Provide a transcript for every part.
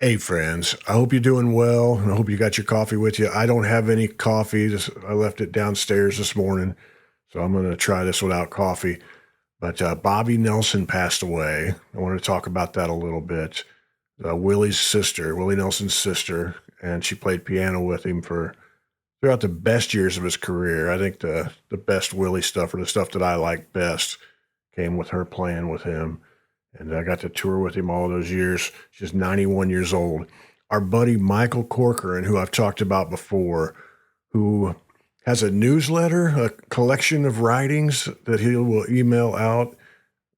Hey, friends. I hope you're doing well, and I hope you got your coffee with you. I don't have any coffee. I left it downstairs this morning, so I'm going to try this without coffee. But Bobbie Nelson passed away. I want to talk about that a little bit. Willie's sister, Willie Nelson's sister, and she played piano with him for throughout the best years of his career. I think the best Willie stuff, or the stuff that I like best, came with her playing with him, and I got to tour with him all those years. She's 91 years old. Our buddy Michael Corcoran, who I've talked about before, who has a newsletter, a collection of writings that he will email out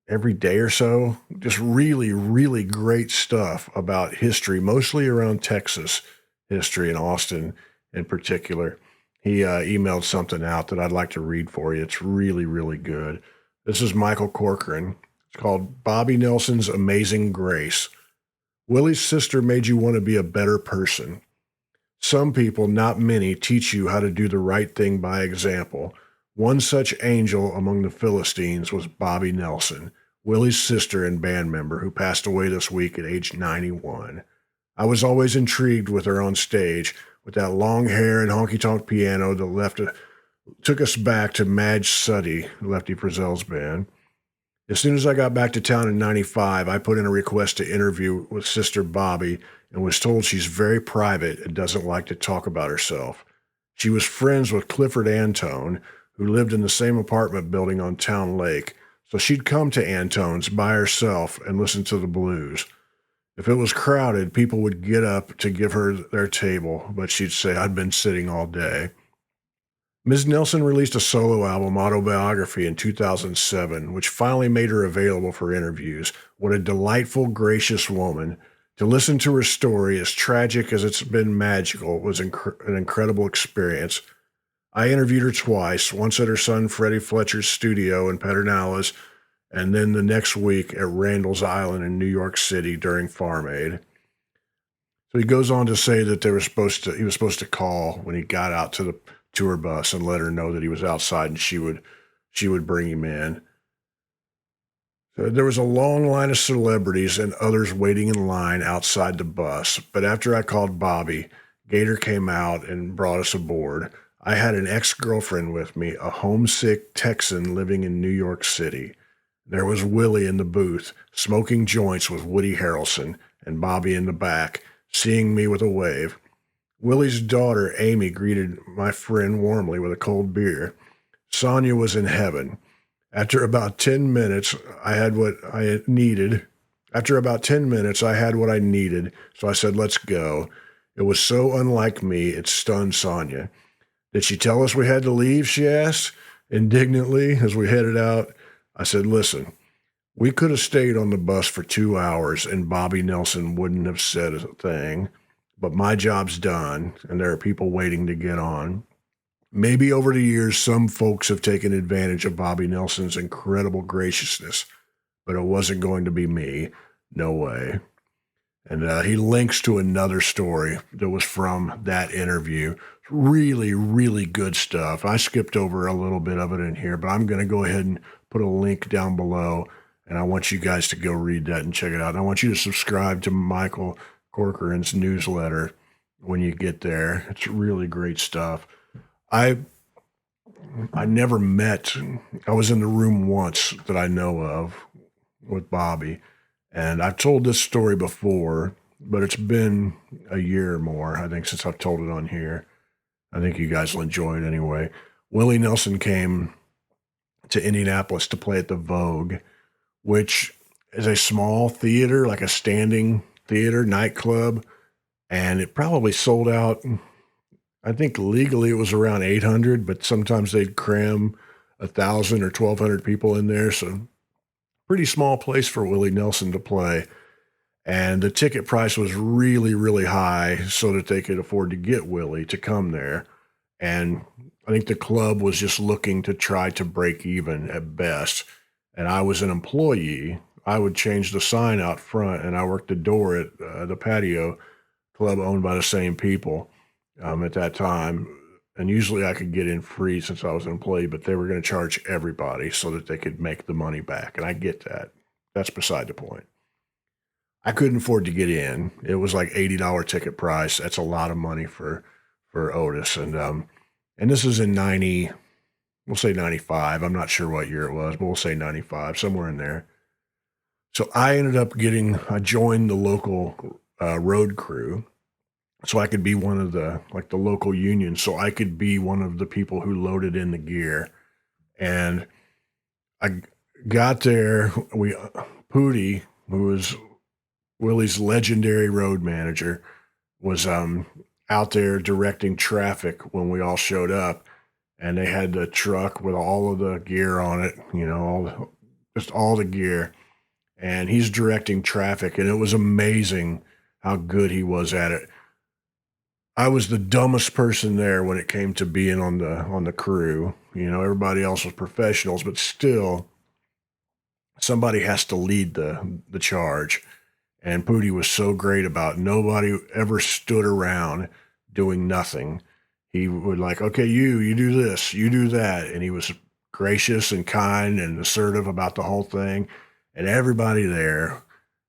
every day or so. Just really, really great stuff about history, mostly around Texas history and Austin in particular. He emailed something out that I'd like to read for you. It's really, really good. This is Michael Corcoran. It's called Bobbie Nelson's Amazing Grace. Willie's sister made you want to be a better person. Some people, not many, teach you how to do the right thing by example. One such angel among the Philistines was Bobbie Nelson, Willie's sister and band member, who passed away this week at age 91. I was always intrigued with her on stage, with that long hair and honky tonk piano that took us back to Madge Suddy, Lefty Frizzell's band. As soon as I got back to town in 95, I put in a request to interview with Sister Bobbie and was told she's very private and doesn't like to talk about herself. She was friends with Clifford Antone, who lived in the same apartment building on Town Lake, so she'd come to Antone's by herself and listen to the blues. If it was crowded, people would get up to give her their table, but she'd say, "I'd been sitting all day." Ms. Nelson released a solo album, Autobiography, in 2007, which finally made her available for interviews. What a delightful, gracious woman. To listen to her story, as tragic as it's been magical, was an incredible experience. I interviewed her twice, once at her son Freddie Fletcher's studio in Pedernales, and then the next week at Randall's Island in New York City during Farm Aid. So he goes on to say that he was supposed to call when he got out to the tour bus and let her know that he was outside and she would bring him in. So there was a long line of celebrities and others waiting in line outside the bus. But after I called Bobbie, Gator came out and brought us aboard. I had an ex-girlfriend with me, a homesick Texan living in New York City. There was Willie in the booth, smoking joints with Woody Harrelson, and Bobbie in the back, seeing me with a wave. Willie's daughter, Amy, greeted my friend warmly with a cold beer. Sonia was in heaven. After about 10 minutes, I had what I needed. After about 10 minutes, I had what I needed, so I said, "Let's go." It was so unlike me, it stunned Sonia. "Did she tell us we had to leave?" she asked indignantly as we headed out. I said, "Listen, we could have stayed on the bus for 2 hours and Bobbie Nelson wouldn't have said a thing. But my job's done, and there are people waiting to get on. Maybe over the years, some folks have taken advantage of Bobbie Nelson's incredible graciousness, but it wasn't going to be me. No way." And he links to another story that was from that interview. Really, really good stuff. I skipped over a little bit of it in here, but I'm going to go ahead and put a link down below, and I want you guys to go read that and check it out. And I want you to subscribe to Michael Corcoran's newsletter when you get there. It's really great stuff. I never met, I was in the room once that I know of with Bobbie, and I've told this story before, but it's been a year or more, I think, since I've told it on here. I think you guys will enjoy it anyway. Willie Nelson came to Indianapolis to play at the Vogue, which is a small theater, like a standing theater, nightclub, and it probably sold out. I think legally it was around 800, but sometimes they'd cram 1,000 or 1,200 people in there. So pretty small place for Willie Nelson to play. And the ticket price was really, really high so that they could afford to get Willie to come there. And I think the club was just looking to try to break even at best. And I was an employee. I would change the sign out front, and I worked the door at the patio club owned by the same people at that time. And usually I could get in free since I was an employee, but they were going to charge everybody so that they could make the money back. And I get that. That's beside the point. I couldn't afford to get in. It was like $80 ticket price. That's a lot of money for Otis, and this is in 90. We'll say 95. I'm not sure what year it was, but we'll say 95, somewhere in there. So I joined the local road crew so I could be one of the local union. So I could be one of the people who loaded in the gear. And I got there. Pootie, who was Willie's legendary road manager, was out there directing traffic when we all showed up, and they had the truck with all of the gear on it, just all the gear, and he's directing traffic, and it was amazing how good he was at it. I was the dumbest person there when it came to being on the crew. Everybody else was professionals, but still, somebody has to lead the charge. And Pootie was so great about it. Nobody ever stood around doing nothing. He would like, okay, you do this, you do that. And he was gracious and kind and assertive about the whole thing. And everybody there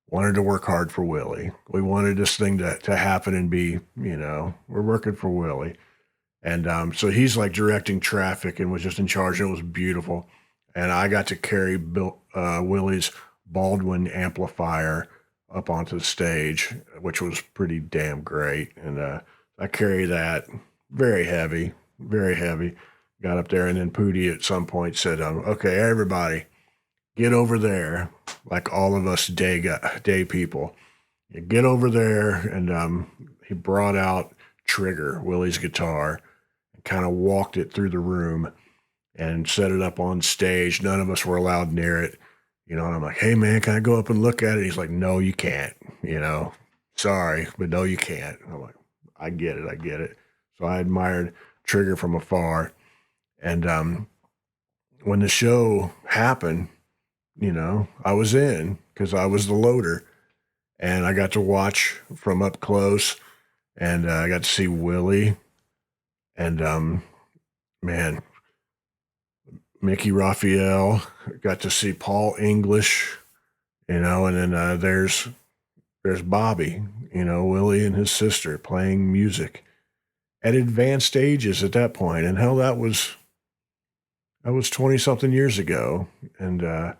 wanted to work hard for Willie. We wanted this thing to happen and be, we're working for Willie. And so he's like directing traffic and was just in charge. And it was beautiful. And I got to carry Willie's Baldwin amplifier up onto the stage, which was pretty damn great. And I carry that very heavy, very heavy. Got up there, and then Pootie at some point said, okay, everybody, get over there, like all of us day people. You get over there, and he brought out Trigger, Willie's guitar, and kind of walked it through the room and set it up on stage. None of us were allowed near it. And I'm like, hey, man, can I go up and look at it? He's like, no, you can't, sorry, but no, you can't. I'm like, I get it. So I admired Trigger from afar. And when the show happened, I was in because I was the loader. And I got to watch from up close, and I got to see Willie. And, man, Mickey Raphael, got to see Paul English, and then there's Bobbie, Willie and his sister playing music at advanced ages at that point. And hell, that was 20 something years ago. And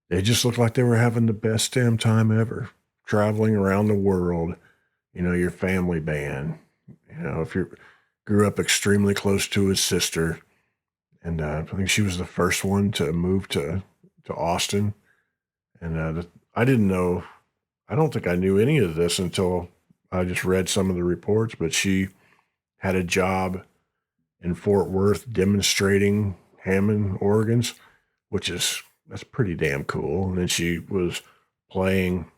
they just looked like they were having the best damn time ever, traveling around the world, your family band, if you grew up extremely close to his sister. And I think she was the first one to move to Austin. And I didn't know, I don't think I knew any of this until I just read some of the reports, but she had a job in Fort Worth demonstrating Hammond organs, that's pretty damn cool. And then she was playing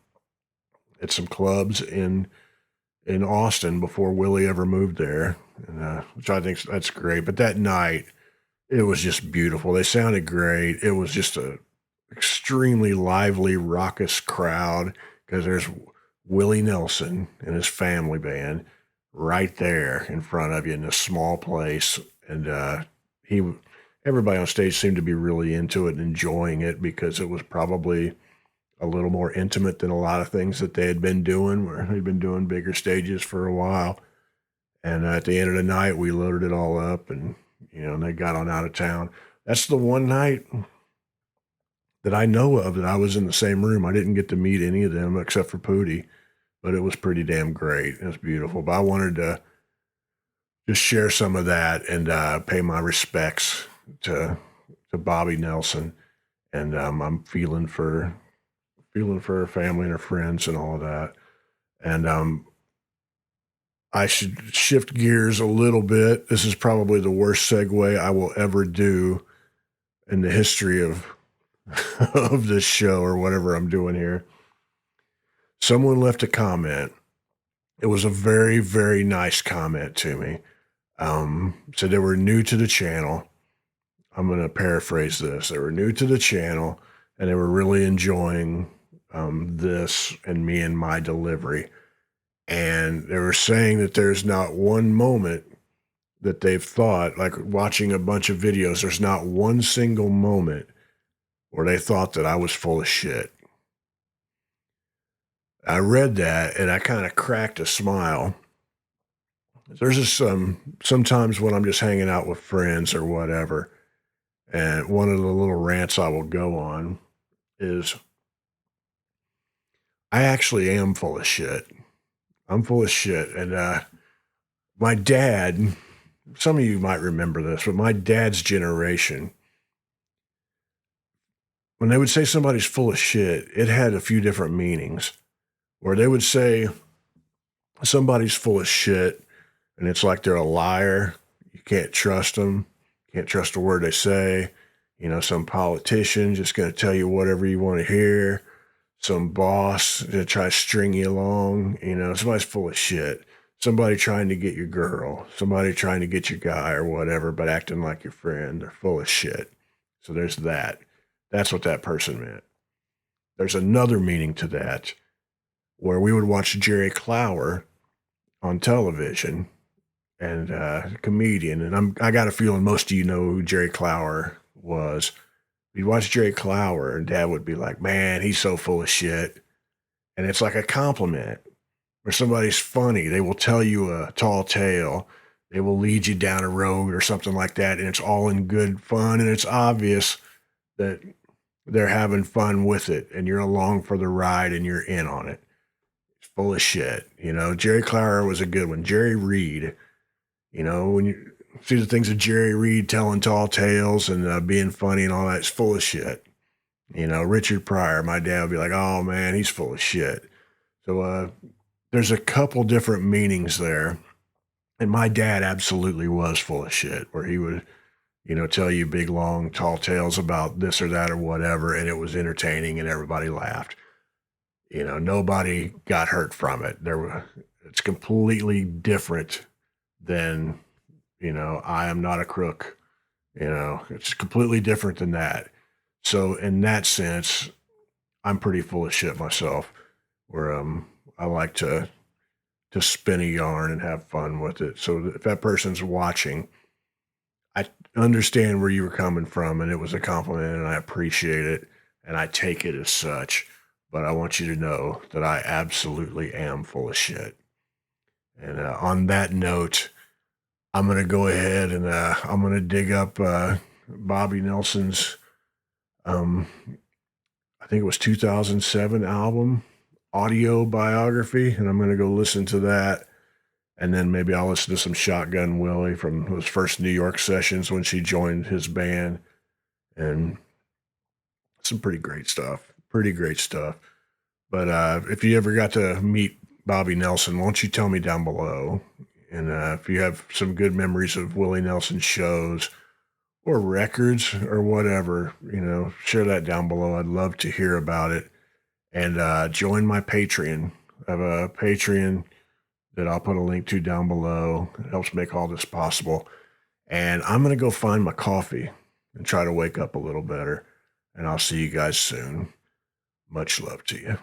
at some clubs in Austin before Willie ever moved there, and which I think that's great. But that night, it was just beautiful. They sounded great. It was just a extremely lively, raucous crowd because there's Willie Nelson and his family band right there in front of you in this small place. And everybody on stage seemed to be really into it and enjoying it because it was probably a little more intimate than a lot of things that they had been doing, where they'd been doing bigger stages for a while. And at the end of the night, we loaded it all up, and they got on out of town. That's the one night that I know of that I was in the same room. I didn't get to meet any of them except for Pootie, but it was pretty damn great. It was beautiful. But I wanted to just share some of that and pay my respects to Bobbie Nelson. And I'm feeling for her family and her friends and all of that. And I should shift gears a little bit. This is probably the worst segue I will ever do in the history of of this show or whatever I'm doing here. Someone left a comment. It was a very, very nice comment to me. Said they were new to the channel. I'm going to paraphrase this. They were new to the channel, and they were really enjoying this and me and my delivery. And they were saying that there's not one moment that they've thought, like watching a bunch of videos, there's not one single moment where they thought that I was full of shit. I read that and I kind of cracked a smile. There's just sometimes when I'm just hanging out with friends or whatever, and one of the little rants I will go on is I actually am full of shit. I'm full of shit. And my dad, some of you might remember this, but my dad's generation, when they would say somebody's full of shit, it had a few different meanings. Where they would say somebody's full of shit, and it's like they're a liar. You can't trust them. Can't trust a word they say. You know, some politician just going to tell you whatever you want to hear. Some boss to try to string you along. You know, somebody's full of shit. Somebody trying to get your girl. Somebody trying to get your guy or whatever, but acting like your friend. They're full of shit. So there's that. That's what that person meant. There's another meaning to that where we would watch Jerry Clower on television and comedian. And I got a feeling most of you know who Jerry Clower was. We'd watch Jerry Clower and dad would be like, man, he's so full of shit. And it's like a compliment where somebody's funny. They will tell you a tall tale. They will lead you down a road or something like that. And it's all in good fun. And it's obvious that they're having fun with it and you're along for the ride and you're in on it. It's full of shit. You know, Jerry Clower was a good one. Jerry Reed, you know, when you see the things of Jerry Reed telling tall tales and being funny and all that, it's full of shit. You know, Richard Pryor, my dad would be like, oh man, he's full of shit. So there's a couple different meanings there. And my dad absolutely was full of shit where he would, you know, tell you big, long, tall tales about this or that or whatever. And it was entertaining and everybody laughed. You know, nobody got hurt from it. It's completely different than, you know, I am not a crook. You know, it's completely different than that. So in that sense, I'm pretty full of shit myself, where I like to spin a yarn and have fun with it. So if that person's watching, I understand where you were coming from, and it was a compliment, and I appreciate it, and I take it as such. But I want you to know that I absolutely am full of shit. And on that note, I'm going to go ahead and I'm going to dig up Bobbie Nelson's, um, I think it was 2007 album, audio biography, and I'm going to go listen to that. And then maybe I'll listen to some Shotgun Willie from those first New York sessions when she joined his band. And some pretty great stuff. Pretty great stuff. But if you ever got to meet Bobbie Nelson, won't you tell me down below? And if you have some good memories of Willie Nelson shows or records or whatever, you know, share that down below. I'd love to hear about it. And join my Patreon. I have a Patreon that I'll put a link to down below. It helps make all this possible. And I'm going to go find my coffee and try to wake up a little better. And I'll see you guys soon. Much love to you.